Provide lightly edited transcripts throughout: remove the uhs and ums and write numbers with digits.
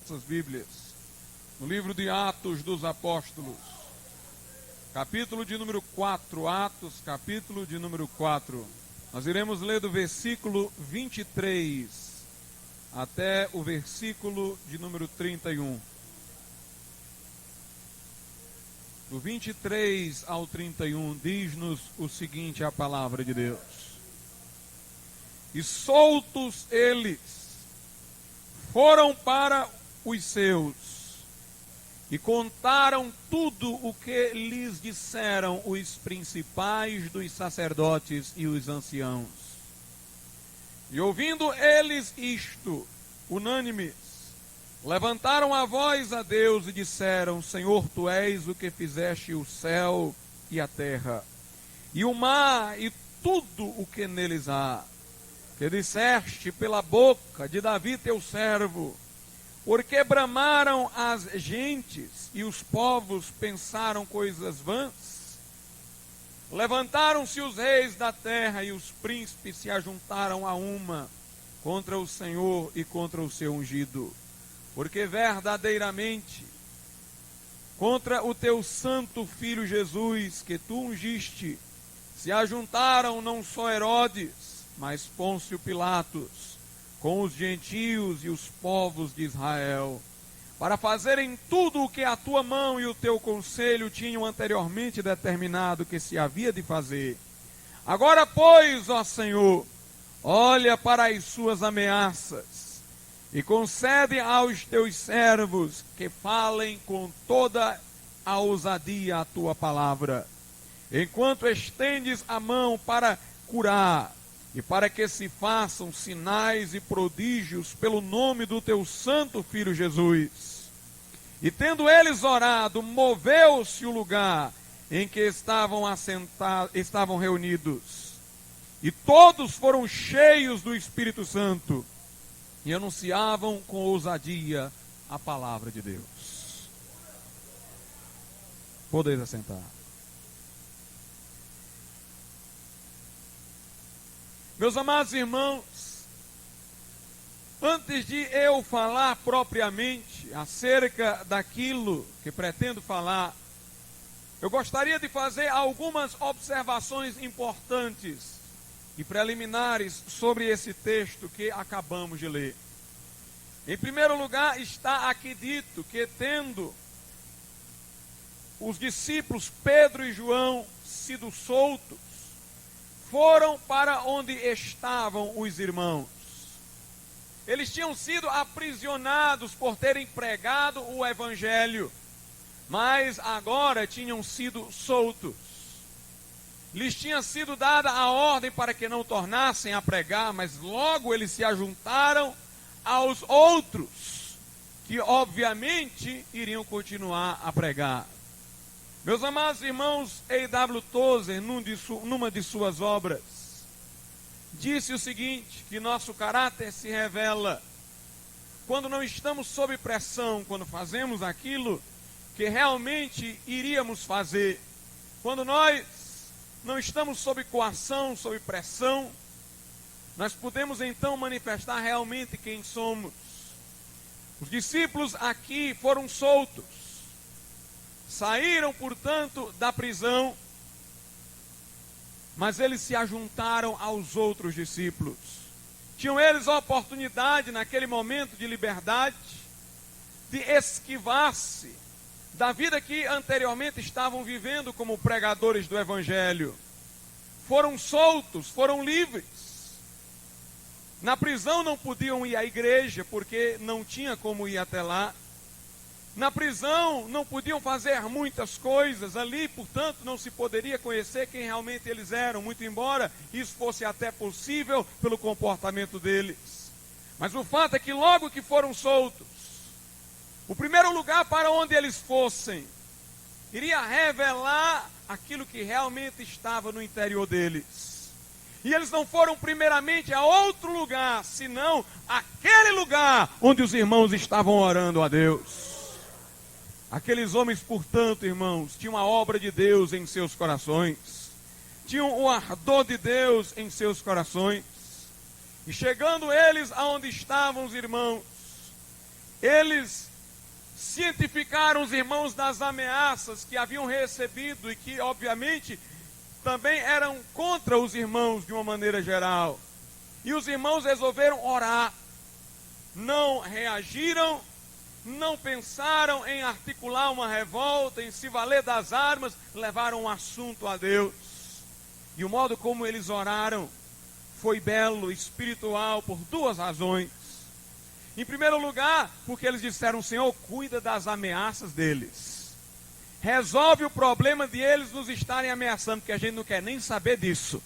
nossas Bíblias, no livro de Atos dos Apóstolos, capítulo de número 4, Atos, capítulo de número 4. Nós iremos ler do versículo 23 até o versículo de número 31. Do 23 ao 31, diz-nos o seguinte, a palavra de Deus. E soltos eles, foram para os seus, e contaram tudo o que lhes disseram os principais dos sacerdotes e os anciãos. E ouvindo eles isto, unânimes, levantaram a voz a Deus e disseram: Senhor, Tu és o que fizeste o céu e a terra, e o mar e tudo o que neles há, que disseste pela boca de Davi teu servo, porque bramaram as gentes e os povos pensaram coisas vãs. Levantaram-se os reis da terra e os príncipes se ajuntaram a uma contra o Senhor e contra o seu ungido. Porque verdadeiramente, contra o teu santo Filho Jesus, que tu ungiste, se ajuntaram não só Herodes, mas Pôncio Pilatos, com os gentios e os povos de Israel, para fazerem tudo o que a tua mão e o teu conselho tinham anteriormente determinado que se havia de fazer. Agora, pois, ó Senhor, olha para as suas ameaças, e concede aos teus servos que falem com toda a ousadia a tua palavra, enquanto estendes a mão para curar, e para que se façam sinais e prodígios pelo nome do teu santo Filho Jesus. E tendo eles orado, moveu-se o lugar em que estavam reunidos, e todos foram cheios do Espírito Santo, e anunciavam com ousadia a palavra de Deus. Podeis assentar. Meus amados irmãos, antes de eu falar propriamente acerca daquilo que pretendo falar, eu gostaria de fazer algumas observações importantes e preliminares sobre esse texto que acabamos de ler. Em primeiro lugar, está aqui dito que, tendo os discípulos Pedro e João sido soltos, foram para onde estavam os irmãos. Eles tinham sido aprisionados por terem pregado o evangelho, mas agora tinham sido soltos. Lhes tinha sido dada a ordem para que não tornassem a pregar, mas logo eles se ajuntaram aos outros, que obviamente iriam continuar a pregar. Meus amados irmãos, A.W. Tozer, numa de suas obras, disse o seguinte, que nosso caráter se revela quando não estamos sob pressão, quando fazemos aquilo que realmente iríamos fazer. Quando nós não estamos sob coação, sob pressão, nós podemos então manifestar realmente quem somos. Os discípulos aqui foram soltos, saíram, portanto, da prisão, mas eles se ajuntaram aos outros discípulos. Tinham eles a oportunidade, naquele momento de liberdade, de esquivar-se da vida que anteriormente estavam vivendo como pregadores do Evangelho. Foram soltos, foram livres. Na prisão não podiam ir à igreja, porque não tinha como ir até lá. Na prisão não podiam fazer muitas coisas ali, portanto não se poderia conhecer quem realmente eles eram, muito embora isso fosse até possível pelo comportamento deles. Mas o fato é que logo que foram soltos, o primeiro lugar para onde eles fossem iria revelar aquilo que realmente estava no interior deles. E eles não foram primeiramente a outro lugar, senão aquele lugar onde os irmãos estavam orando a Deus. Aqueles homens, portanto, irmãos, tinham a obra de Deus em seus corações, tinham o ardor de Deus em seus corações. E chegando eles aonde estavam os irmãos, Eles cientificaram os irmãos das ameaças que haviam recebido e que, obviamente, também eram contra os irmãos de uma maneira geral. E os irmãos resolveram orar. Não reagiram, não pensaram em articular uma revolta, em se valer das armas, levaram o assunto a Deus. E o modo como eles oraram foi belo, espiritual, por duas razões. Em primeiro lugar, porque eles disseram: Senhor, cuida das ameaças deles. Resolve o problema de eles nos estarem ameaçando, porque a gente não quer nem saber disso.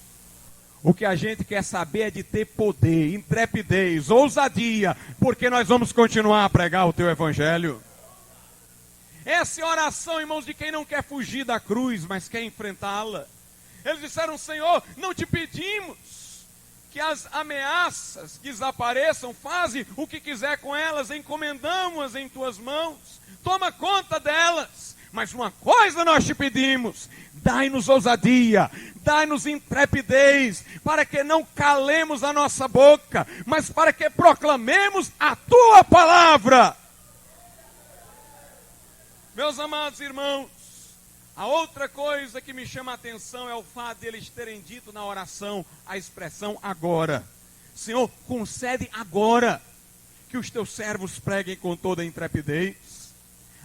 O que a gente quer saber é de ter poder, intrepidez, ousadia, porque nós vamos continuar a pregar o teu evangelho. Essa é a oração, irmãos, de quem não quer fugir da cruz, mas quer enfrentá-la. Eles disseram: Senhor, não te pedimos que as ameaças desapareçam, faze o que quiser com elas, encomendamos-as em tuas mãos, toma conta delas. Mas uma coisa nós te pedimos: dai-nos ousadia, dai-nos intrepidez, para que não calemos a nossa boca, mas para que proclamemos a tua palavra. Meus amados irmãos, a outra coisa que me chama a atenção é o fato de eles terem dito na oração a expressão agora. Senhor, concede agora que os teus servos preguem com toda a intrepidez.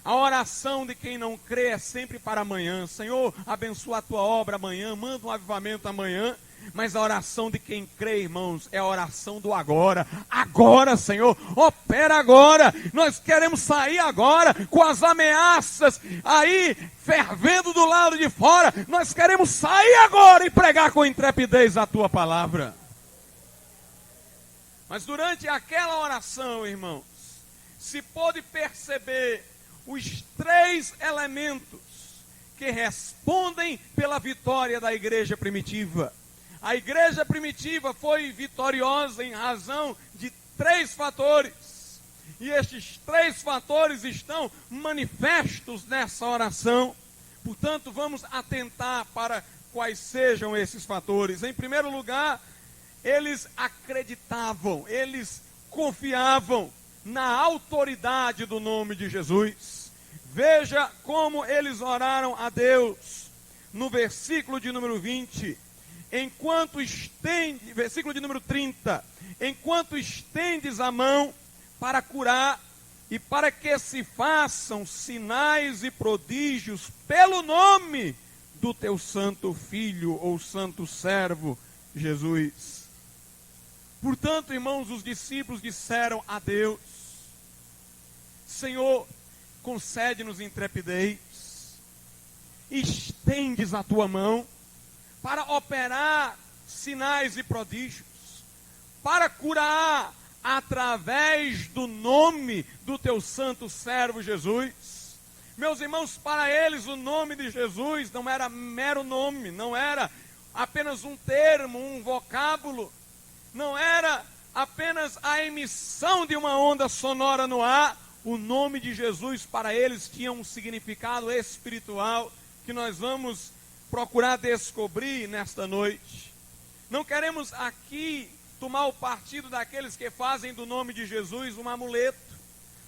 A oração de quem não crê é sempre para amanhã. Senhor, abençoa a tua obra amanhã, manda um avivamento amanhã. Mas a oração de quem crê, irmãos, é a oração do agora. Agora, Senhor, opera agora. Nós queremos sair agora com as ameaças aí fervendo do lado de fora. Nós queremos sair agora e pregar com intrepidez a tua palavra. Mas durante aquela oração, irmãos, se pôde perceber os três elementos que respondem pela vitória da igreja primitiva. A igreja primitiva foi vitoriosa em razão de três fatores. E estes três fatores estão manifestos nessa oração. Portanto, vamos atentar para quais sejam esses fatores. Em primeiro lugar, eles acreditavam, eles confiavam na autoridade do nome de Jesus. Veja como eles oraram a Deus. No versículo de número 20, versículo de número 30, enquanto estendes a mão para curar e para que se façam sinais e prodígios pelo nome do teu santo filho ou santo servo Jesus. Portanto, irmãos, os discípulos disseram a Deus: Senhor, concede-nos intrepidez, estendes a tua mão para operar sinais e prodígios, para curar através do nome do teu santo servo Jesus. Meus irmãos, para eles o nome de Jesus não era mero nome, não era apenas um termo, um vocábulo, não era apenas a emissão de uma onda sonora no ar. O nome de Jesus para eles tinha um significado espiritual que nós vamos procurar descobrir nesta noite. Não queremos aqui tomar o partido daqueles que fazem do nome de Jesus um amuleto,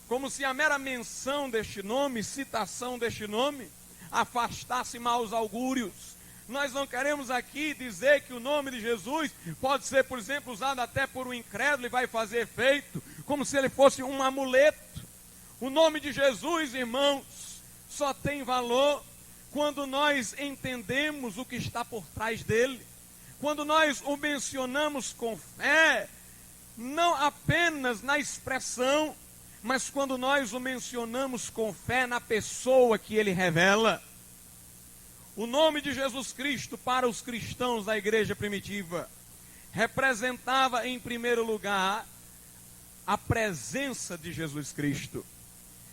como se a mera menção deste nome, citação deste nome, afastasse maus augúrios. Nós não queremos aqui dizer que o nome de Jesus pode ser, por exemplo, usado até por um incrédulo e vai fazer efeito, como se ele fosse um amuleto. O nome de Jesus, irmãos, só tem valor quando nós entendemos o que está por trás dele, quando nós o mencionamos com fé, não apenas na expressão, mas quando nós o mencionamos com fé na pessoa que ele revela. O nome de Jesus Cristo para os cristãos da igreja primitiva representava, em primeiro lugar, a presença de Jesus Cristo.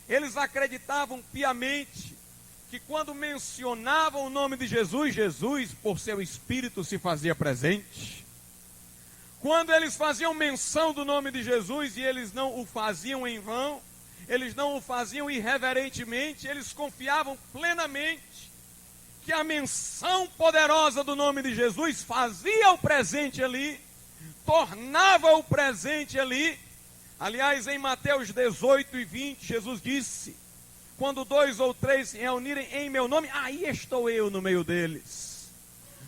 Eles acreditavam piamente que quando mencionavam o nome de Jesus, Jesus, por seu Espírito, se fazia presente. Quando eles faziam menção do nome de Jesus, e eles não o faziam em vão, eles não o faziam irreverentemente, eles confiavam plenamente que a menção poderosa do nome de Jesus fazia o presente ali, tornava o presente ali, Aliás, em Mateus 18 e 20, Jesus disse: quando 2 ou 3 se reunirem em meu nome, aí estou eu no meio deles.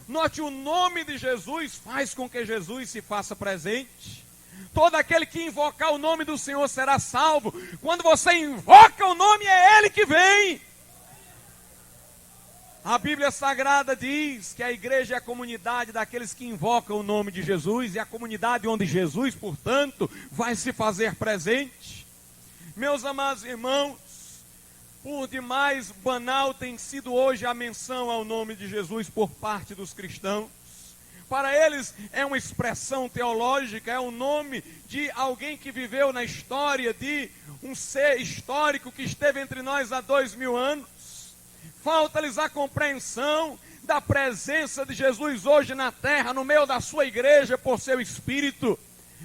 Note, o nome de Jesus faz com que Jesus se faça presente. Todo aquele que invocar o nome do Senhor será salvo. Quando você invoca o nome, é Ele que vem. A Bíblia Sagrada diz que a igreja é a comunidade daqueles que invocam o nome de Jesus, e a comunidade onde Jesus, portanto, vai se fazer presente. Meus amados irmãos, por demais banal tem sido hoje a menção ao nome de Jesus por parte dos cristãos. Para eles é uma expressão teológica, é o nome de alguém que viveu na história, de um ser histórico que esteve entre nós há 2000 anos. Falta-lhes a compreensão da presença de Jesus hoje na terra, no meio da sua igreja, por seu Espírito.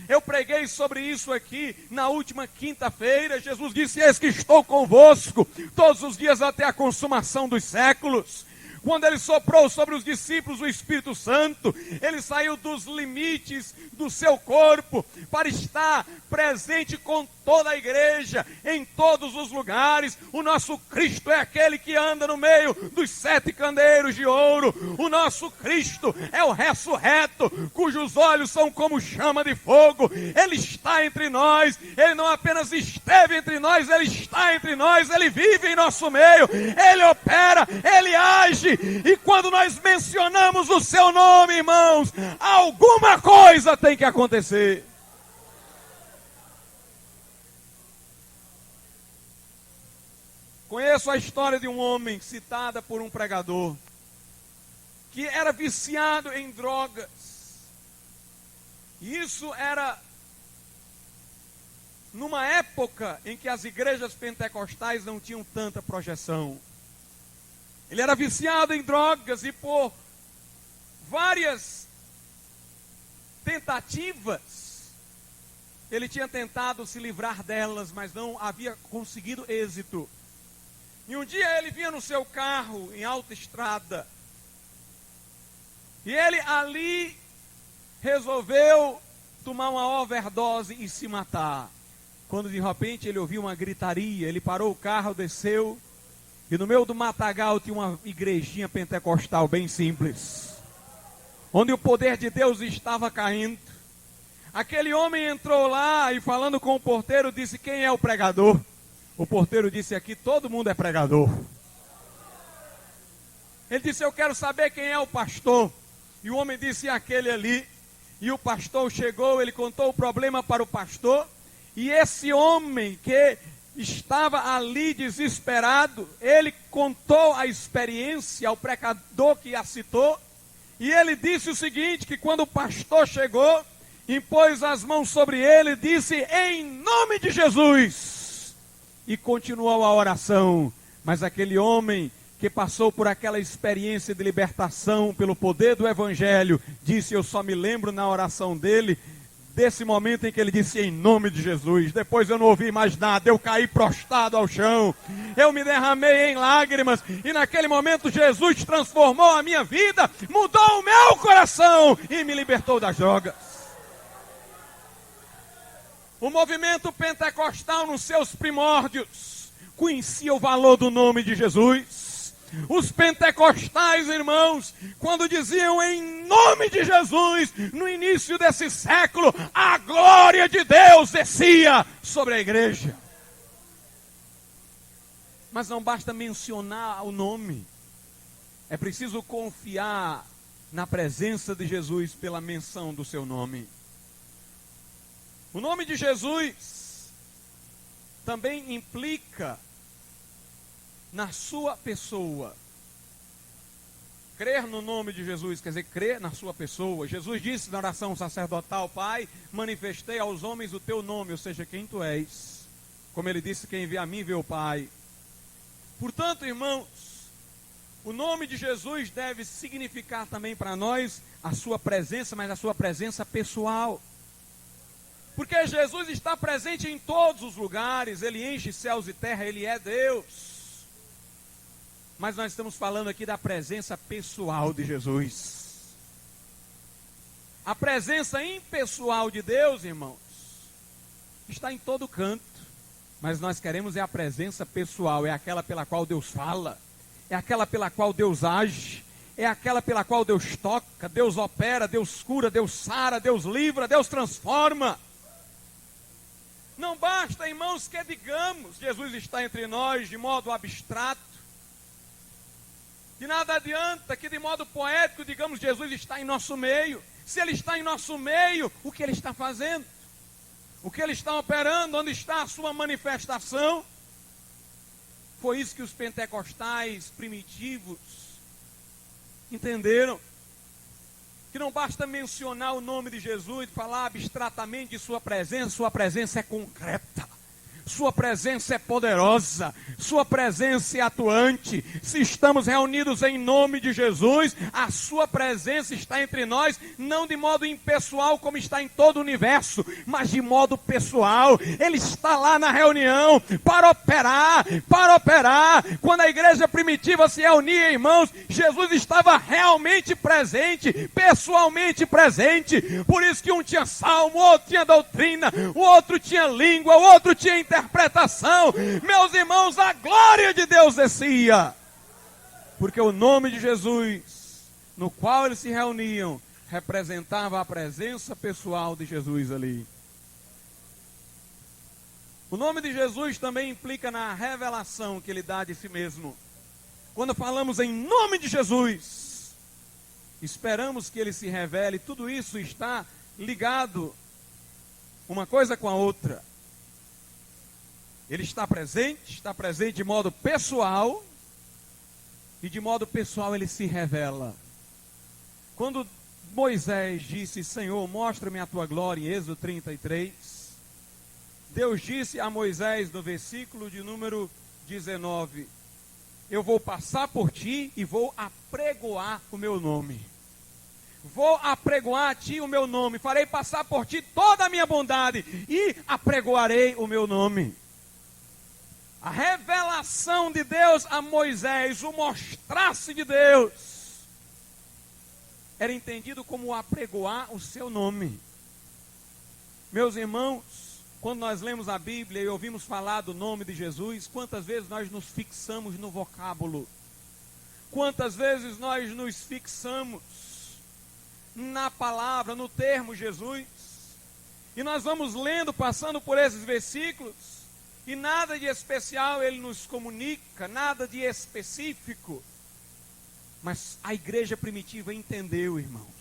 Eu preguei sobre isso aqui na última quinta-feira. Jesus disse: eis que estou convosco todos os dias até a consumação dos séculos. Quando ele soprou sobre os discípulos o Espírito Santo, ele saiu dos limites do seu corpo para estar presente com toda a igreja, em todos os lugares. O nosso Cristo é aquele que anda no meio dos 7 candeeiros de ouro. O nosso Cristo é o ressurreto, cujos olhos são como chama de fogo. Ele está entre nós. Ele não apenas esteve entre nós, ele está entre nós, ele vive em nosso meio, ele opera, ele age. E quando nós mencionamos o seu nome, irmãos, alguma coisa tem que acontecer. Conheço a história de um homem citada por um pregador que era viciado em drogas. E isso era numa época em que as igrejas pentecostais não tinham tanta projeção. Ele era viciado em drogas e por várias tentativas ele tinha tentado se livrar delas, mas não havia conseguido êxito. E um dia ele vinha no seu carro em alta estrada e ele ali resolveu tomar uma overdose e se matar. Quando de repente ele ouviu uma gritaria, ele parou o carro, desceu, e no meio do matagal tinha uma igrejinha pentecostal bem simples, onde o poder de Deus estava caindo. Aquele homem entrou lá e, falando com o porteiro, disse: quem é o pregador? O porteiro disse: aqui todo mundo é pregador. Ele disse: eu quero saber quem é o pastor. E o homem disse: aquele ali. E o pastor chegou, ele contou o problema para o pastor, e esse homem que estava ali desesperado, ele contou a experiência ao pregador que a citou, e ele disse o seguinte, que quando o pastor chegou, impôs as mãos sobre ele, disse: em nome de Jesus, e continuou a oração. Mas aquele homem que passou por aquela experiência de libertação pelo poder do Evangelho, disse: eu só me lembro na oração dele, desse momento em que ele disse: em nome de Jesus. Depois eu não ouvi mais nada, eu caí prostrado ao chão, eu me derramei em lágrimas, e naquele momento Jesus transformou a minha vida, mudou o meu coração e me libertou das drogas. O movimento pentecostal nos seus primórdios conhecia o valor do nome de Jesus. Os pentecostais, irmãos, quando diziam em nome de Jesus, no início desse século, a glória de Deus descia sobre a igreja. Mas não basta mencionar o nome, é preciso confiar na presença de Jesus pela menção do seu nome. O nome de Jesus também implica na sua pessoa. Crer no nome de Jesus quer dizer crer na sua pessoa. Jesus disse na oração sacerdotal: Pai, manifestei aos homens o teu nome, ou seja, quem tu és. Como ele disse: quem vê a mim vê o Pai. Portanto, irmãos, o nome de Jesus deve significar também para nós a sua presença, mas a sua presença pessoal. Porque Jesus está presente em todos os lugares, ele enche céus e terra, ele é Deus. Mas nós estamos falando aqui da presença pessoal de Jesus. A presença impessoal de Deus, irmãos, Está em todo canto. Mas nós queremos é a presença pessoal, é aquela pela qual Deus fala, é aquela pela qual Deus age, é aquela pela qual Deus toca, Deus opera, Deus cura, Deus sara, Deus livra, Deus transforma. Não basta, irmãos, que digamos, Jesus está entre nós de modo abstrato. De nada adianta que de modo poético digamos Jesus está em nosso meio. Se Ele está em nosso meio, o que Ele está fazendo? O que Ele está operando? Onde está a sua manifestação? Foi isso que os pentecostais primitivos entenderam. Que não basta mencionar o nome de Jesus, falar abstratamente de sua presença é concreta. Sua presença é poderosa, sua presença é atuante. Se estamos reunidos em nome de Jesus, a sua presença está entre nós, não de modo impessoal como está em todo o universo, mas de modo pessoal. Ele está lá na reunião para operar. Quando a igreja primitiva se reunia, irmãos, Jesus estava realmente presente, pessoalmente presente. Por isso que um tinha salmo, o outro tinha doutrina, o outro tinha língua, o outro tinha interpretação. Meus irmãos, a glória de Deus descia, porque o nome de Jesus, no qual eles se reuniam, representava a presença pessoal de Jesus ali. O nome de Jesus também implica na revelação que Ele dá de si mesmo. Quando falamos em nome de Jesus, esperamos que Ele se revele. Tudo isso está ligado uma coisa com a outra. Ele está presente de modo pessoal, e de modo pessoal Ele se revela. Quando Moisés disse, Senhor, mostra-me a tua glória, em Êxodo 33, Deus disse a Moisés, no versículo de número 19, eu vou passar por ti e vou apregoar o meu nome. Vou apregoar a ti o meu nome, farei passar por ti toda a minha bondade e apregoarei o meu nome. A revelação de Deus a Moisés, o mostrar-se de Deus, era entendido como apregoar o seu nome. Meus irmãos, quando nós lemos a Bíblia e ouvimos falar do nome de Jesus, quantas vezes nós nos fixamos no vocábulo? Quantas vezes nós nos fixamos na palavra, no termo Jesus? E nós vamos lendo, passando por esses versículos, e nada de especial Ele nos comunica, nada de específico. Mas a igreja primitiva entendeu, irmãos.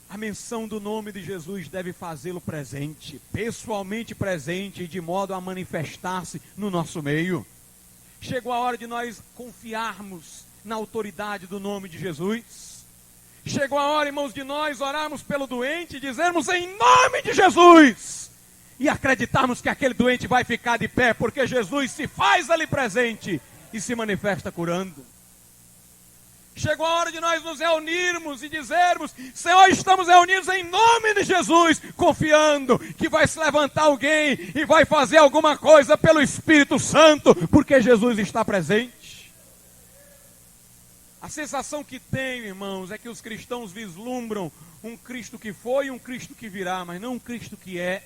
A menção do nome de Jesus deve fazê-lo presente, pessoalmente presente, de modo a manifestar-se no nosso meio. Chegou a hora de nós confiarmos na autoridade do nome de Jesus. Chegou a hora, irmãos, de nós orarmos pelo doente e dizermos em nome de Jesus, e acreditarmos que aquele doente vai ficar de pé, porque Jesus se faz ali presente e se manifesta curando. Chegou a hora de nós nos reunirmos e dizermos, Senhor, estamos reunidos em nome de Jesus, confiando que vai se levantar alguém e vai fazer alguma coisa pelo Espírito Santo, porque Jesus está presente. A sensação que tenho, irmãos, é que os cristãos vislumbram um Cristo que foi e um Cristo que virá, mas não um Cristo que é.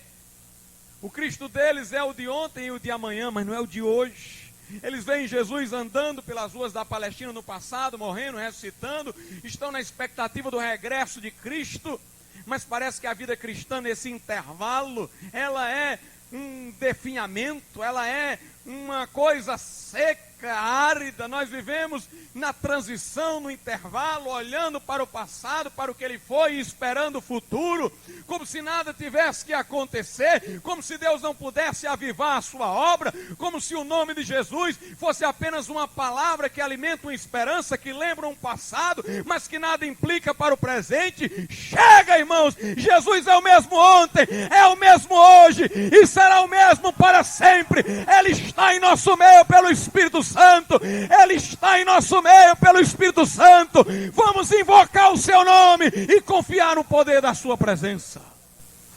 O Cristo deles é o de ontem e o de amanhã, mas não é o de hoje. Eles veem Jesus andando pelas ruas da Palestina no passado, morrendo, ressuscitando, estão na expectativa do regresso de Cristo, mas parece que a vida cristã nesse intervalo, ela é um definhamento, ela é uma coisa seca, árida. Nós vivemos na transição, no intervalo, olhando para o passado, para o que ele foi e esperando o futuro, como se nada tivesse que acontecer, como se Deus não pudesse avivar a sua obra, como se o nome de Jesus fosse apenas uma palavra que alimenta uma esperança, que lembra um passado, mas que nada implica para o presente. Chega, irmãos, Jesus é o mesmo ontem, é o mesmo hoje e será o mesmo para sempre. Ele está em nosso meio pelo Espírito Santo, Ele está em nosso meio pelo Espírito Santo. Vamos invocar o seu nome e confiar no poder da sua presença.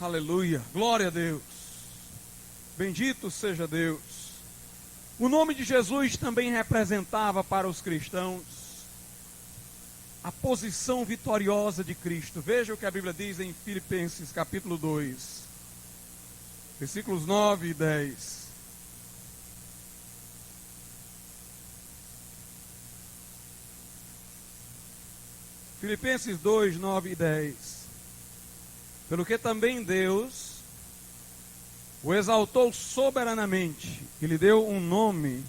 Aleluia, glória a Deus, bendito seja Deus. O nome de Jesus também representava para os cristãos a posição vitoriosa de Cristo. Veja o que a Bíblia diz em Filipenses capítulo 2. Versículos 9 e 10. Filipenses 2, 9 e 10. Pelo que também Deus o exaltou soberanamente e lhe deu um nome.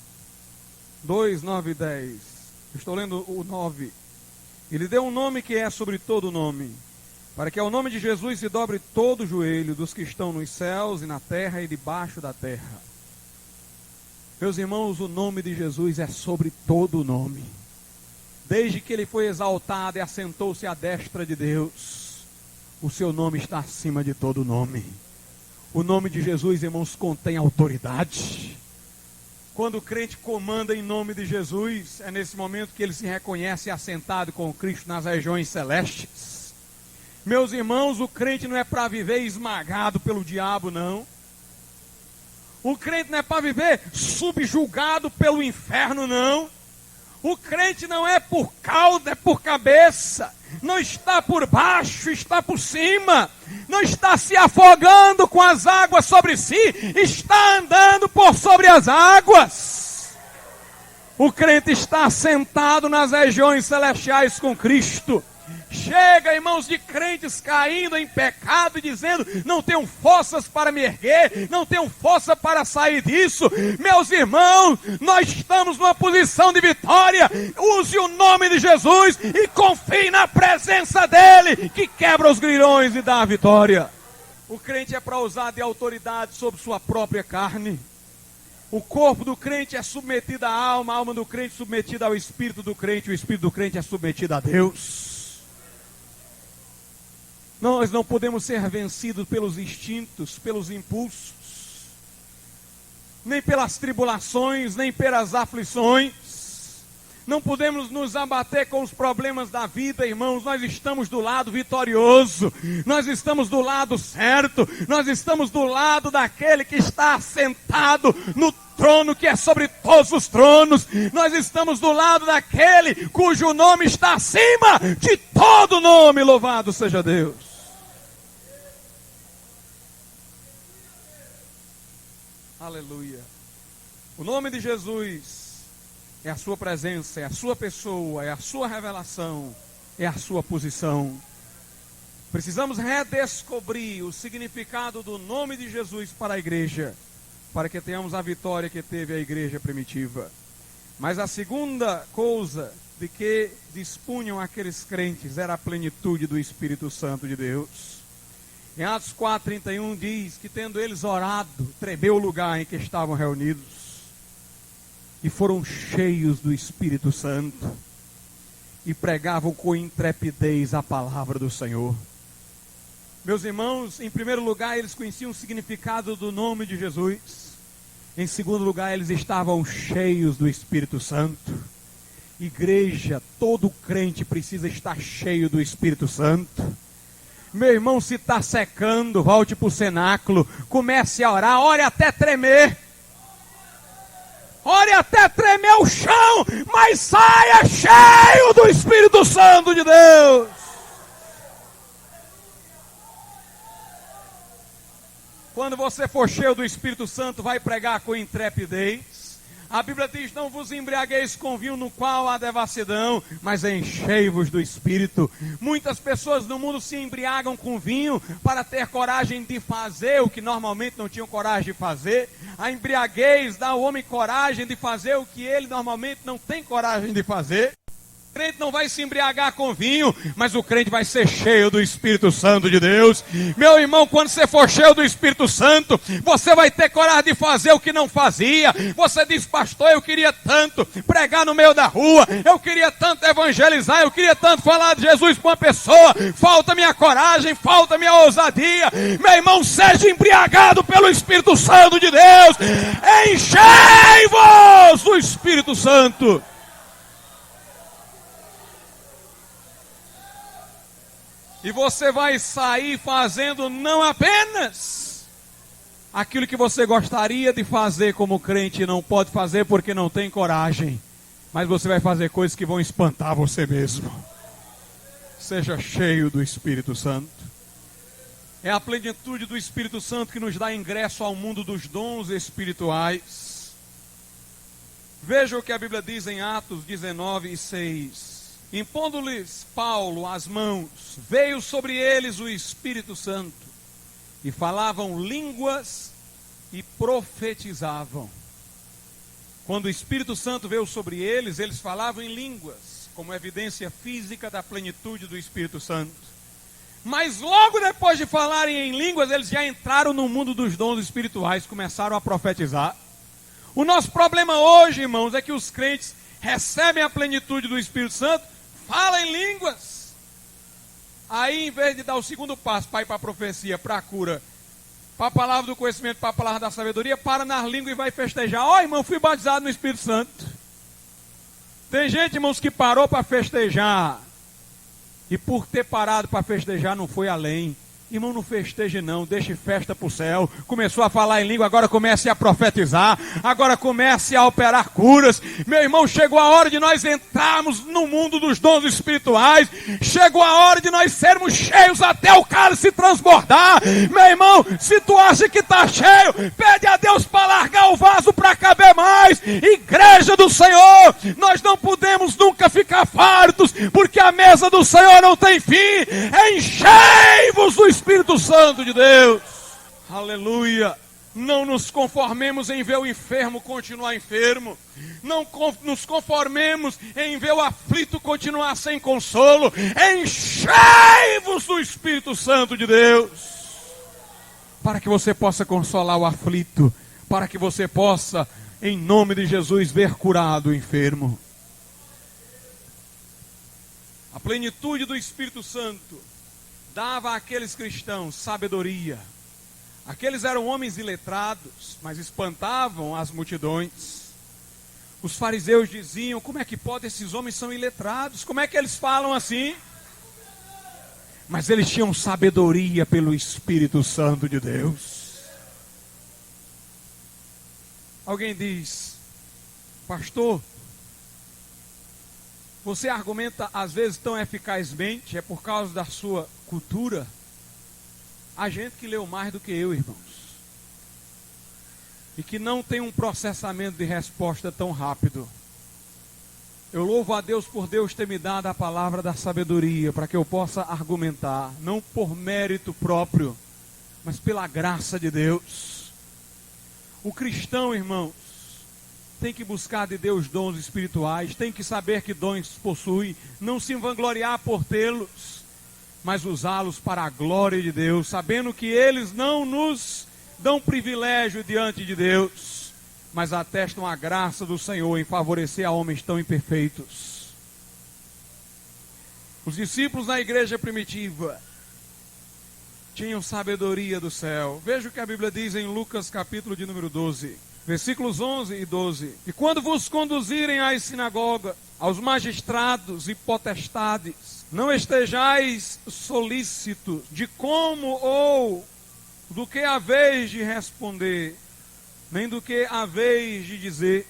2, 9 e 10. Estou lendo o 9. E lhe deu um nome que é sobre todo nome, para que ao nome de Jesus se dobre todo o joelho dos que estão nos céus e na terra e debaixo da terra. Meus irmãos, o nome de Jesus é sobre todo nome. Desde que ele foi exaltado e assentou-se à destra de Deus, o seu nome está acima de todo nome. O nome de Jesus, irmãos, contém autoridade. Quando o crente comanda em nome de Jesus, é nesse momento que ele se reconhece assentado com Cristo nas regiões celestes. Meus irmãos, o crente não é para viver esmagado pelo diabo, não. O crente não é para viver subjugado pelo inferno, não. O crente não é por cauda, é por cabeça. Não está por baixo, está por cima. Não está se afogando com as águas sobre si, está andando por sobre as águas. O crente está sentado nas regiões celestiais com Cristo. Chega, irmãos, de crentes caindo em pecado e dizendo: não tenho forças para me erguer, não tenho força para sair disso. Meus irmãos, nós estamos numa posição de vitória. Use o nome de Jesus e confie na presença dele, que quebra os grilhões e dá a vitória. O crente é para usar de autoridade sobre sua própria carne. O corpo do crente é submetido à alma, a alma do crente submetida ao espírito do crente, o espírito do crente é submetido a Deus. Nós não podemos ser vencidos pelos instintos, pelos impulsos, nem pelas tribulações, nem pelas aflições. Não podemos nos abater com os problemas da vida, irmãos. Nós estamos do lado vitorioso, nós estamos do lado certo, nós estamos do lado daquele que está assentado no trono que é sobre todos os tronos. Nós estamos do lado daquele cujo nome está acima de todo nome. Louvado seja Deus. Aleluia. O nome de Jesus é a sua presença, é a sua pessoa, é a sua revelação, é a sua posição. Precisamos redescobrir o significado do nome de Jesus para a igreja, para que tenhamos a vitória que teve a igreja primitiva. Mas a segunda coisa de que dispunham aqueles crentes era a plenitude do Espírito Santo de Deus. Em Atos 4:31 diz que tendo eles orado, tremeu o lugar em que estavam reunidos e foram cheios do Espírito Santo e pregavam com intrepidez a palavra do Senhor. Meus irmãos, em primeiro lugar, eles conheciam o significado do nome de Jesus. Em segundo lugar, eles estavam cheios do Espírito Santo. Igreja, todo crente precisa estar cheio do Espírito Santo. Meu irmão, se está secando, volte para o cenáculo, comece a orar, ore até tremer. Ore até tremer o chão, mas saia cheio do Espírito Santo de Deus. Quando você for cheio do Espírito Santo, vai pregar com intrepidez. A Bíblia diz: não vos embriagueis com vinho no qual há devassidão, mas enchei-vos do Espírito. Muitas pessoas no mundo se embriagam com vinho para ter coragem de fazer o que normalmente não tinham coragem de fazer. A embriaguez dá ao homem coragem de fazer o que ele normalmente não tem coragem de fazer. O crente não vai se embriagar com vinho, mas o crente vai ser cheio do Espírito Santo de Deus. Meu irmão, quando você for cheio do Espírito Santo, você vai ter coragem de fazer o que não fazia. Você diz: pastor, eu queria tanto pregar no meio da rua, eu queria tanto evangelizar, eu queria tanto falar de Jesus para uma pessoa, falta minha coragem, falta minha ousadia. Meu irmão, seja embriagado pelo Espírito Santo de Deus. Enchei-vos do Espírito Santo. E você vai sair fazendo não apenas aquilo que você gostaria de fazer como crente e não pode fazer porque não tem coragem, mas você vai fazer coisas que vão espantar você mesmo. Seja cheio do Espírito Santo. É a plenitude do Espírito Santo que nos dá ingresso ao mundo dos dons espirituais. Veja o que a Bíblia diz em Atos 19:6. Impondo-lhes Paulo as mãos, veio sobre eles o Espírito Santo, e falavam línguas e profetizavam. Quando o Espírito Santo veio sobre eles, eles falavam em línguas, como evidência física da plenitude do Espírito Santo. Mas logo depois de falarem em línguas, eles já entraram no mundo dos dons espirituais, começaram a profetizar. O nosso problema hoje, irmãos, é que os crentes recebem a plenitude do Espírito Santo, falam em línguas. Aí, em vez de dar o segundo passo para ir para a profecia, para a cura, para a palavra do conhecimento, para a palavra da sabedoria, para nas línguas e vai festejar. Ó, irmão, fui batizado no Espírito Santo. Tem gente, irmãos, que parou para festejar. E por ter parado para festejar, não foi além. Irmão, não festeje não, deixe festa para o céu. Começou a falar em língua, agora comece a profetizar. Agora comece a operar curas. Meu irmão, chegou a hora de nós entrarmos no mundo dos dons espirituais. Chegou a hora de nós sermos cheios até o cálice transbordar. Meu irmão, se tu acha que está cheio, pede a Deus para largar o vaso para caber mais. Igreja do Senhor, nós não podemos nunca ficar fartos, porque a mesa do Senhor não tem fim. Enchei-vos do Espírito Santo de Deus. Aleluia. Não nos conformemos em ver o enfermo continuar enfermo. Não nos conformemos em ver o aflito continuar sem consolo. Enchei-vos do Espírito Santo de Deus, para que você possa consolar o aflito, para que você possa, em nome de Jesus, ver curado o enfermo. A plenitude do Espírito Santo dava àqueles cristãos sabedoria. Aqueles eram homens iletrados, mas espantavam as multidões. Os fariseus diziam: como é que pode, esses homens são iletrados? Como é que eles falam assim? Mas eles tinham sabedoria pelo Espírito Santo de Deus. Alguém diz: pastor, você argumenta às vezes tão eficazmente, é por causa da sua cultura? Há gente que leu mais do que eu, irmãos, e que não tem um processamento de resposta tão rápido. Eu louvo a Deus por Deus ter me dado a palavra da sabedoria, para que eu possa argumentar, não por mérito próprio, mas pela graça de Deus. O cristão, irmãos, tem que buscar de Deus dons espirituais, tem que saber que dons possui, não se vangloriar por tê-los, mas usá-los para a glória de Deus, sabendo que eles não nos dão privilégio diante de Deus, mas atestam a graça do Senhor em favorecer a homens tão imperfeitos. Os discípulos na igreja primitiva tinham sabedoria do céu. Veja o que a Bíblia diz em Lucas capítulo de número 12. Versículos 11 e 12. E quando vos conduzirem às sinagogas, aos magistrados e potestades, não estejais solícitos de como ou do que haveis de responder, nem do que haveis de dizer,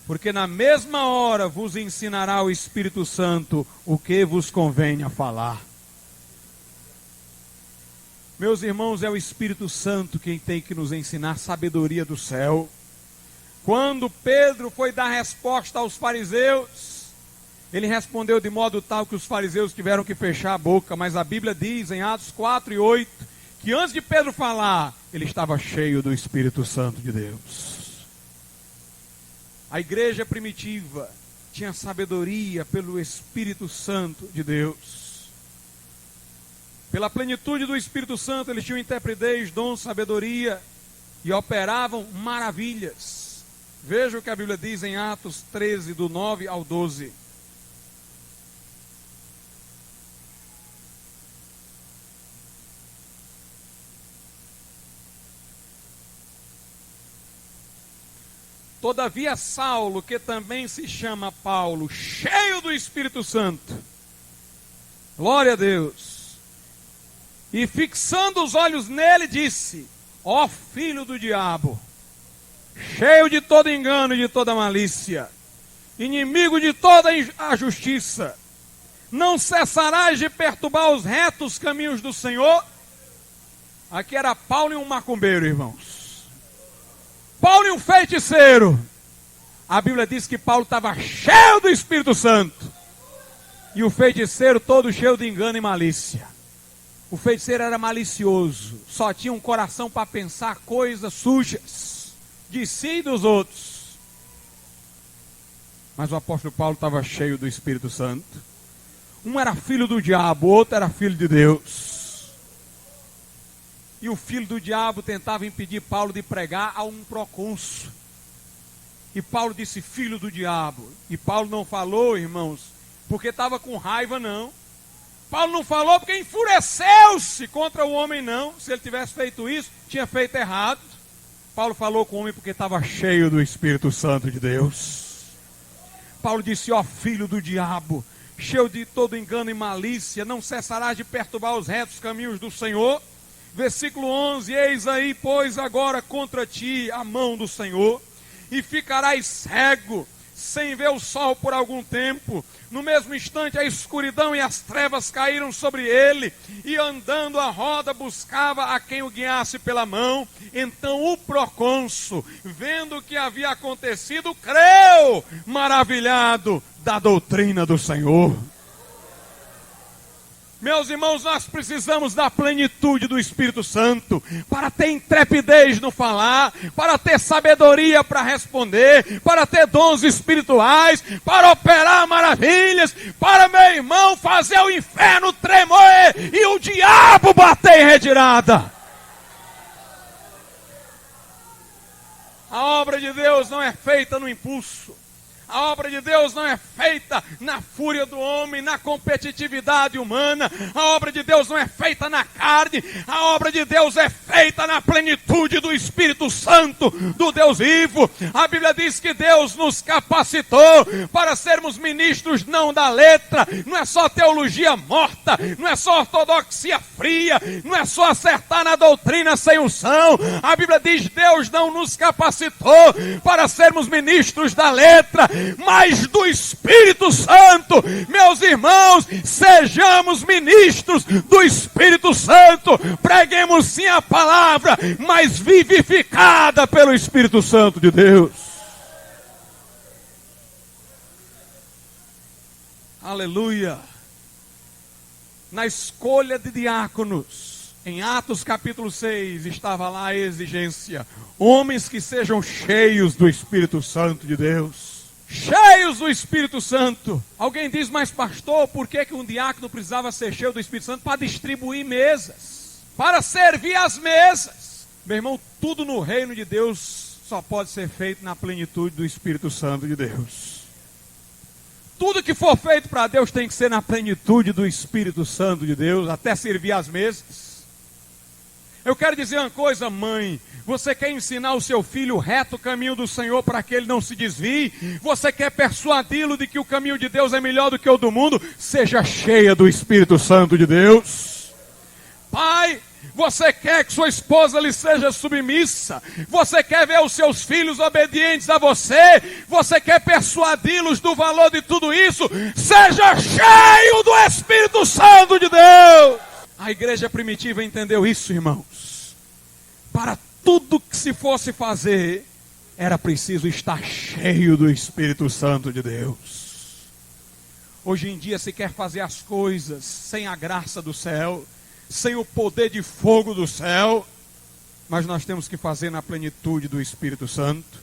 porque na mesma hora vos ensinará o Espírito Santo o que vos convém a falar. Meus irmãos, é o Espírito Santo quem tem que nos ensinar sabedoria do céu. Quando Pedro foi dar resposta aos fariseus, ele respondeu de modo tal que os fariseus tiveram que fechar a boca, mas a Bíblia diz em Atos 4 e 8, que antes de Pedro falar, ele estava cheio do Espírito Santo de Deus. A igreja primitiva tinha sabedoria pelo Espírito Santo de Deus. Pela plenitude do Espírito Santo, eles tinham intrepidez, dom, sabedoria, e operavam maravilhas. Veja o que a Bíblia diz em Atos 13, do 9 ao 12. Todavia Saulo, que também se chama Paulo, cheio do Espírito Santo, glória a Deus, e fixando os olhos nele, disse: ó filho do diabo, cheio de todo engano e de toda malícia, inimigo de toda a justiça, não cessarás de perturbar os retos caminhos do Senhor? Aqui era Paulo e um macumbeiro, irmãos. Paulo e um feiticeiro. A Bíblia diz que Paulo estava cheio do Espírito Santo. E o feiticeiro todo cheio de engano e malícia. O feiticeiro era malicioso. Só tinha um coração para pensar coisas sujas de si e dos outros. Mas o apóstolo Paulo estava cheio do Espírito Santo. Um era filho do diabo, o outro era filho de Deus. E o filho do diabo tentava impedir Paulo de pregar a um procônsul. E Paulo disse, filho do diabo. E Paulo não falou, irmãos, porque estava com raiva, não. Paulo não falou porque enfureceu-se contra o homem, não. Se ele tivesse feito isso, tinha feito errado. Paulo falou com o homem porque estava cheio do Espírito Santo de Deus. Paulo disse, ó filho do diabo, cheio de todo engano e malícia, não cessarás de perturbar os retos caminhos do Senhor. Versículo 11, eis aí, pois, agora contra ti a mão do Senhor, e ficarás cego, sem ver o sol por algum tempo. No mesmo instante a escuridão e as trevas caíram sobre ele, e andando a roda buscava a quem o guiasse pela mão. Então o procônsul, vendo o que havia acontecido, creu, maravilhado da doutrina do Senhor. Meus irmãos, nós precisamos da plenitude do Espírito Santo para ter intrepidez no falar, para ter sabedoria para responder, para ter dons espirituais, para operar maravilhas, para, meu irmão, fazer o inferno tremer e o diabo bater em retirada. A obra de Deus não é feita no impulso. A obra de Deus não é feita na fúria do homem, na competitividade humana. A obra de Deus não é feita na carne. A obra de Deus é feita na plenitude do Espírito Santo, do Deus vivo. A Bíblia diz que Deus nos capacitou para sermos ministros não da letra. Não é só teologia morta, não é só ortodoxia fria, não é só acertar na doutrina sem unção. A Bíblia diz que Deus não nos capacitou para sermos ministros da letra, mas do Espírito Santo. Meus irmãos, sejamos ministros do Espírito Santo. Preguemos sim a palavra, mas vivificada pelo Espírito Santo de Deus. Aleluia. Na escolha de diáconos, em Atos capítulo 6, estava lá a exigência: homens que sejam cheios do Espírito Santo de Deus. Cheios do Espírito Santo. Alguém diz, mas pastor, por que um diácono precisava ser cheio do Espírito Santo? Para distribuir mesas, para servir as mesas. Meu irmão, tudo no reino de Deus só pode ser feito na plenitude do Espírito Santo de Deus. Tudo que for feito para Deus tem que ser na plenitude do Espírito Santo de Deus, até servir as mesas. Eu quero dizer uma coisa, mãe. Você quer ensinar o seu filho o reto caminho do Senhor para que ele não se desvie? Você quer persuadi-lo de que o caminho de Deus é melhor do que o do mundo? Seja cheia do Espírito Santo de Deus. Pai, você quer que sua esposa lhe seja submissa? Você quer ver os seus filhos obedientes a você? Você quer persuadi-los do valor de tudo isso? Seja cheio do Espírito Santo de Deus. A igreja primitiva entendeu isso, irmãos. Para tudo que se fosse fazer, era preciso estar cheio do Espírito Santo de Deus. Hoje em dia se quer fazer as coisas sem a graça do céu, sem o poder de fogo do céu, mas nós temos que fazer na plenitude do Espírito Santo.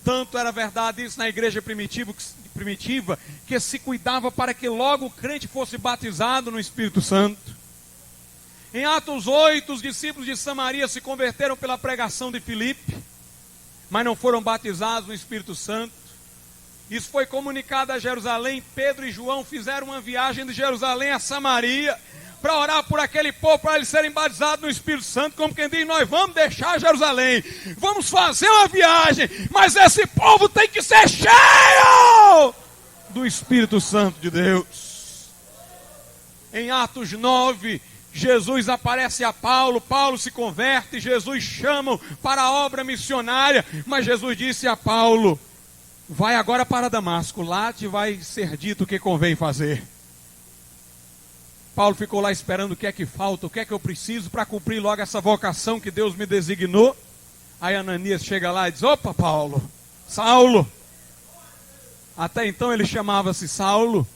Tanto era verdade isso na igreja primitiva, que se cuidava para que logo o crente fosse batizado no Espírito Santo. Em Atos 8, os discípulos de Samaria se converteram pela pregação de Filipe, mas não foram batizados no Espírito Santo. Isso foi comunicado a Jerusalém. Pedro e João fizeram uma viagem de Jerusalém a Samaria para orar por aquele povo, para eles serem batizados no Espírito Santo. Como quem diz, nós vamos deixar Jerusalém, vamos fazer uma viagem, mas esse povo tem que ser cheio do Espírito Santo de Deus. Em Atos 9, Jesus aparece a Paulo, Paulo se converte, Jesus chama para a obra missionária, mas Jesus disse a Paulo: vai agora para Damasco, lá te vai ser dito o que convém fazer. Paulo ficou lá esperando o que é que falta, o que é que eu preciso para cumprir logo essa vocação que Deus me designou. Aí Ananias chega lá e diz: opa, Paulo, Saulo. Até então ele chamava-se Saulo.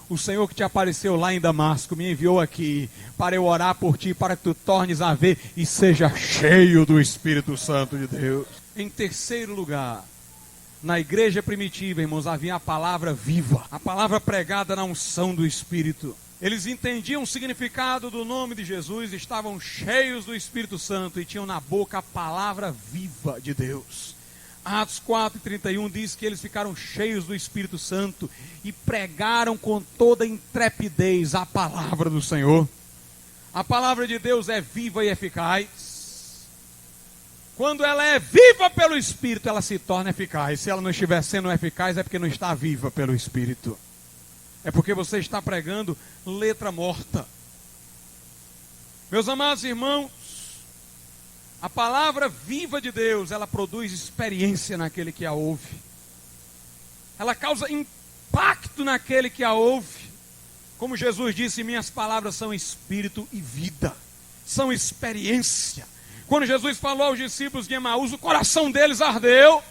O Senhor que te apareceu lá em Damasco me enviou aqui para eu orar por ti, para que tu tornes a ver e seja cheio do Espírito Santo de Deus. Em terceiro lugar, na igreja primitiva, irmãos, havia a palavra viva, a palavra pregada na unção do Espírito. Eles entendiam o significado do nome de Jesus, estavam cheios do Espírito Santo e tinham na boca a palavra viva de Deus. Atos 4:31 diz que eles ficaram cheios do Espírito Santo e pregaram com toda intrepidez a palavra do Senhor. A palavra de Deus é viva e eficaz. Quando ela é viva pelo Espírito, ela se torna eficaz. Se ela não estiver sendo eficaz, é porque não está viva pelo Espírito. É porque você está pregando letra morta. Meus amados irmãos, a palavra viva de Deus, ela produz experiência naquele que a ouve. Ela causa impacto naquele que a ouve. Como Jesus disse, minhas palavras são espírito e vida. São experiência. Quando Jesus falou aos discípulos de Emaús, o coração deles ardeu.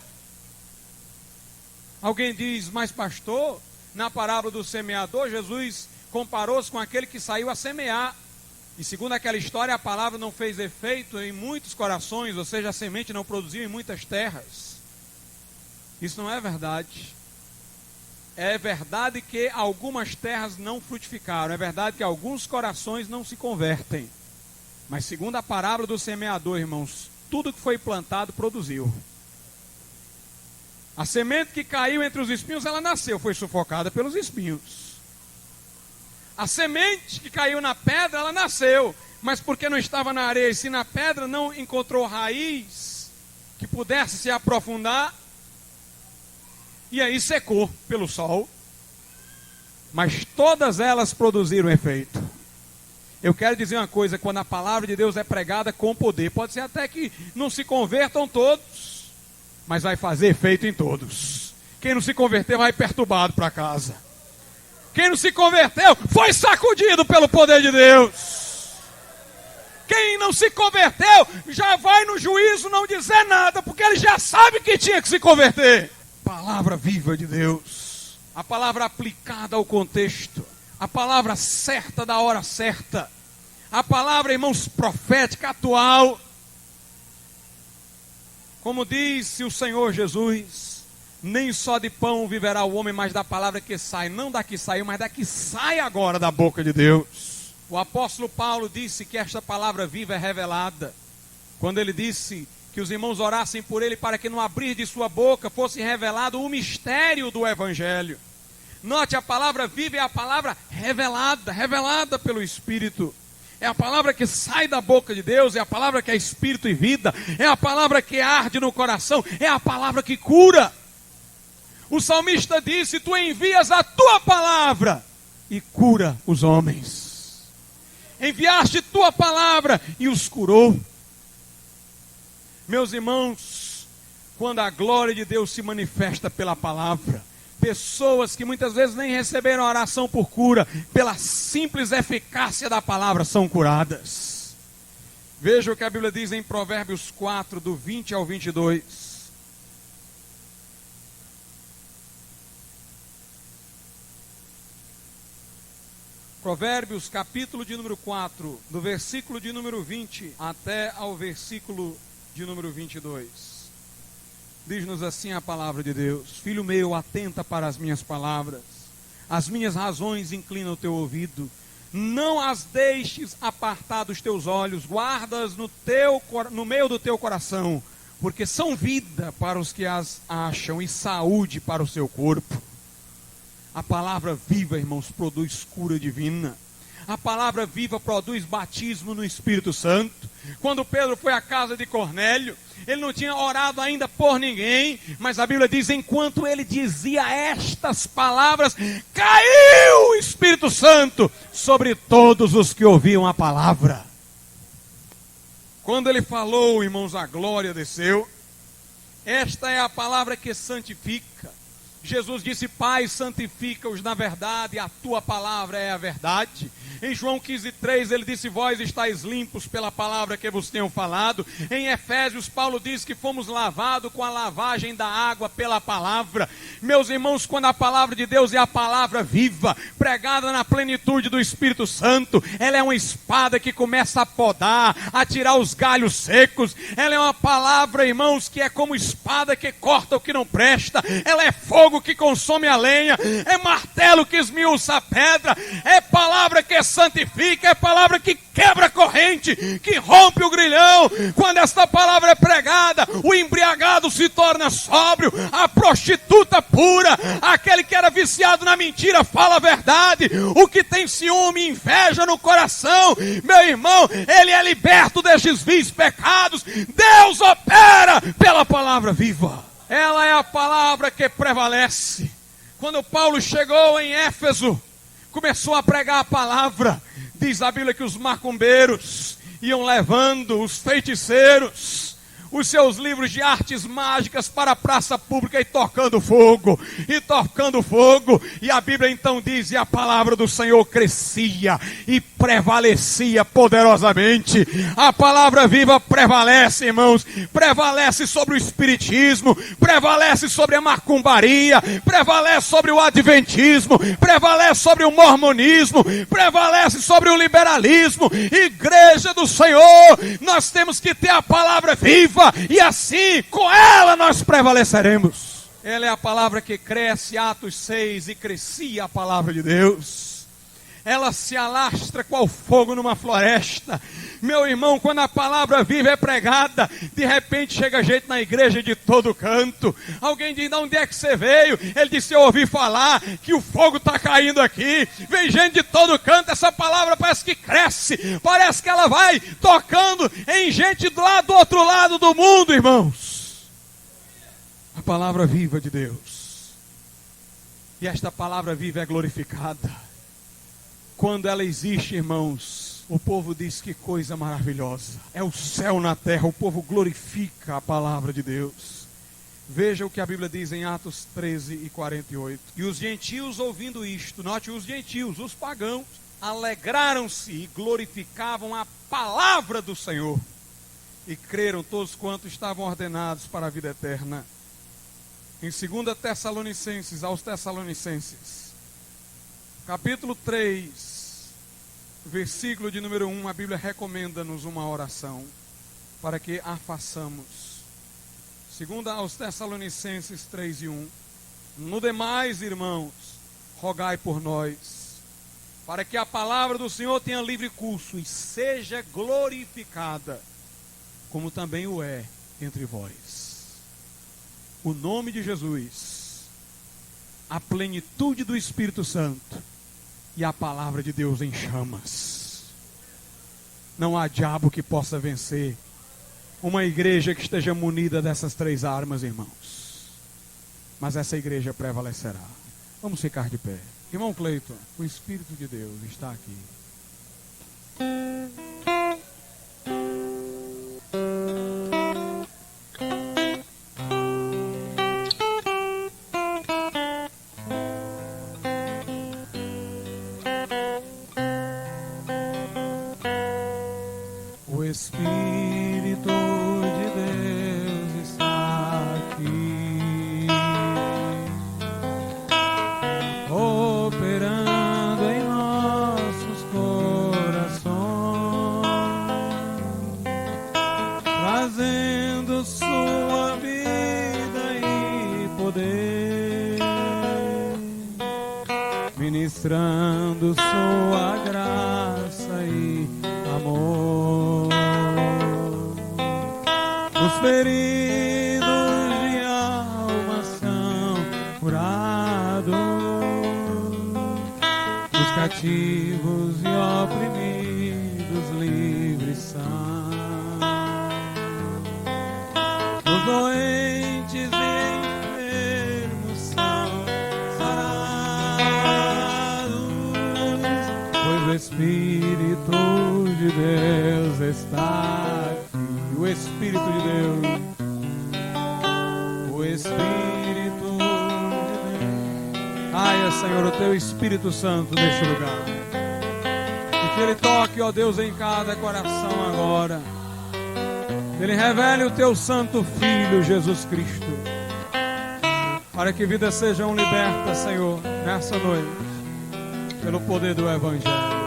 Alguém diz: mas pastor, na parábola do semeador, Jesus comparou-se com aquele que saiu a semear. E segundo aquela história, a palavra não fez efeito em muitos corações, ou seja, a semente não produziu em muitas terras. Isso não é verdade. É verdade que algumas terras não frutificaram. É verdade que alguns corações não se convertem. Mas segundo a parábola do semeador, irmãos, tudo que foi plantado produziu. A semente que caiu entre os espinhos, ela nasceu, foi sufocada pelos espinhos. A semente que caiu na pedra, ela nasceu, mas porque não estava na areia e se na pedra, não encontrou raiz que pudesse se aprofundar, e aí secou pelo sol. Mas todas elas produziram efeito. Eu quero dizer uma coisa: quando a palavra de Deus é pregada com poder, pode ser até que não se convertam todos, mas vai fazer efeito em todos. Quem não se converteu vai perturbado para casa. Quem não se converteu foi sacudido pelo poder de Deus. Quem não se converteu já vai no juízo não dizer nada, porque ele já sabe que tinha que se converter. Palavra viva de Deus, a palavra aplicada ao contexto, a palavra certa da hora certa, a palavra, irmãos, profética, atual. Como disse o Senhor Jesus: nem só de pão viverá o homem, mas da palavra que sai, não da que saiu, mas da que sai agora da boca de Deus. O apóstolo Paulo disse que esta palavra viva é revelada, quando ele disse que os irmãos orassem por ele para que no abrir de sua boca fosse revelado o mistério do Evangelho. Note, a palavra viva é a palavra revelada, revelada pelo Espírito. É a palavra que sai da boca de Deus, é a palavra que é Espírito e vida, é a palavra que arde no coração, é a palavra que cura. O salmista disse: tu envias a tua palavra e cura os homens. Enviaste tua palavra e os curou. Meus irmãos, quando a glória de Deus se manifesta pela palavra, pessoas que muitas vezes nem receberam oração por cura, pela simples eficácia da palavra, são curadas. Veja o que a Bíblia diz em Provérbios 4, do 20 ao 22. Provérbios, capítulo de número 4, do versículo de número 20 até ao versículo de número 22. Diz-nos assim a palavra de Deus: filho meu, atenta para as minhas palavras, as minhas razões inclina o teu ouvido, não as deixes apartar dos teus olhos, guardas no meio do teu coração, porque são vida para os que as acham e saúde para o seu corpo. A palavra viva, irmãos, produz cura divina. A palavra viva produz batismo no Espírito Santo. Quando Pedro foi à casa de Cornélio, ele não tinha orado ainda por ninguém, mas a Bíblia diz: enquanto ele dizia estas palavras, caiu o Espírito Santo sobre todos os que ouviam a palavra. Quando ele falou, irmãos, a glória desceu. Esta é a palavra que santifica. Jesus disse: Pai, santifica-os na verdade, a tua palavra é a verdade. Em João 15,3 ele disse: vós estáis limpos pela palavra que vos tenho falado. Em Efésios, Paulo diz que fomos lavados com a lavagem da água pela palavra. Meus irmãos, quando a palavra de Deus é a palavra viva, pregada na plenitude do Espírito Santo, ela é uma espada que começa a podar, a tirar os galhos secos. Ela é uma palavra, irmãos, que é como espada que corta o que não presta. Ela é fogo que consome a lenha, é martelo que esmiuça a pedra, é palavra que santifica, é palavra que quebra a corrente, que rompe o grilhão. Quando esta palavra é pregada, o embriagado se torna sóbrio, a prostituta pura, aquele que era viciado na mentira fala a verdade, o que tem ciúme e inveja no coração, meu irmão, ele é liberto destes vis pecados. Deus opera pela palavra viva. Ela é a palavra que prevalece. Quando Paulo chegou em Éfeso, começou a pregar a palavra. Diz a Bíblia que os macumbeiros iam levando os feiticeiros, os seus livros de artes mágicas para a praça pública e tocando fogo, e a Bíblia então diz: e a palavra do Senhor crescia e prevalecia poderosamente. A palavra viva prevalece, irmãos, prevalece sobre o espiritismo, prevalece sobre a macumbaria, prevalece sobre o adventismo, prevalece sobre o mormonismo, prevalece sobre o liberalismo. Igreja do Senhor, nós temos que ter a palavra viva, e assim, com ela nós prevaleceremos. Ela é a palavra que cresce, Atos 6, e crescia a palavra de Deus. Ela se alastra qual fogo numa floresta. Meu irmão, quando a palavra viva é pregada, de repente chega gente na igreja de todo canto. Alguém diz: de onde é que você veio? Ele disse: eu ouvi falar que o fogo está caindo aqui. Vem gente de todo canto, essa palavra parece que cresce, parece que ela vai tocando em gente lá do outro lado do mundo, irmãos. A palavra viva de Deus. E esta palavra viva é glorificada. Quando ela existe, irmãos, o povo diz: que coisa maravilhosa. É o céu na terra, o povo glorifica a palavra de Deus. Veja o que a Bíblia diz em Atos 13 e 48. E os gentios, ouvindo isto, note, os gentios, os pagãos, alegraram-se e glorificavam a palavra do Senhor. E creram todos quantos estavam ordenados para a vida eterna. Em 2 Tessalonicenses, aos Tessalonicenses, capítulo 3, versículo de número 1, a Bíblia recomenda-nos uma oração para que a façamos. 2 aos Tessalonicenses 3 e 1. No demais, irmãos, rogai por nós, para que a palavra do Senhor tenha livre curso e seja glorificada, como também o é entre vós. O nome de Jesus, a plenitude do Espírito Santo e a palavra de Deus em chamas. Não há diabo que possa vencer uma igreja que esteja munida dessas três armas, irmãos. Mas essa igreja prevalecerá. Vamos ficar de pé. Irmão Cleiton, o Espírito de Deus está aqui. O Espírito de Deus está aqui, operando em nossos corações, trazendo sua vida e poder, ministrando sua graça e amor. Os feridos de alma são curados, os cativos e oprimidos livres são, os doentes e enfermos são sarados, pois o Espírito de Deus está aqui. O Espírito de Deus, o Espírito de Haja, Senhor, o Teu Espírito Santo neste lugar. E que Ele toque, ó Deus, em cada coração agora. Ele revele o Teu Santo Filho, Jesus Cristo. Para que vidas sejam libertas, Senhor, nessa noite, pelo poder do Evangelho.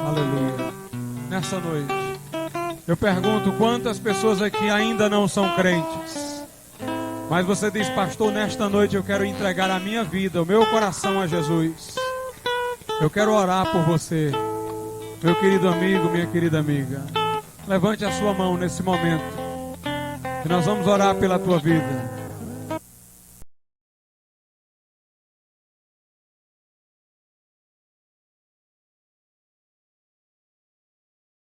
Aleluia. Nessa noite, eu pergunto quantas pessoas aqui ainda não são crentes. Mas você diz, pastor, nesta noite eu quero entregar a minha vida, o meu coração a Jesus. Eu quero orar por você, meu querido amigo, minha querida amiga. Levante a sua mão nesse momento, e nós vamos orar pela tua vida.